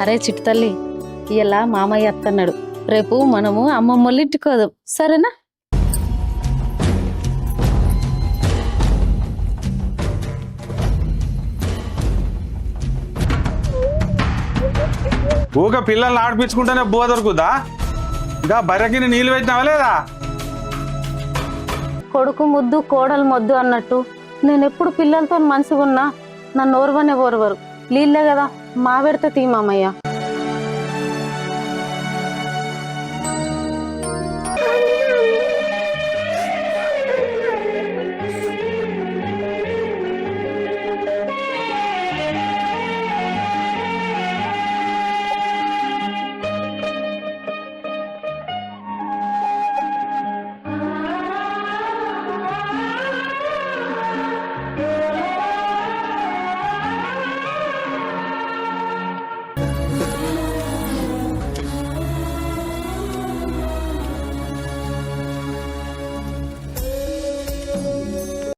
అరే చిట్టు తల్లి ఇలా మామయ్య అత్తన్నాడు రేపు మనము అమ్మమ్మోళ్ళ ఇంటికి పోదాం సరేనా ఊక పిల్లల్ని ఆడిపించుకుంటేనే బువ దొరుకుదా ఇంకా బర్రెకి నీళ్ళు పెట్టినావా లేదా కొడుకు ముద్దు కోడలు మొద్దు అన్నట్టు నేను ఎప్పుడు పిల్లలతో మంచిగా ఉన్నా నన్ను ఓర్వనే ఓర్వరు నీళ్ళే కదా మా పెడితే తీ మామయ్య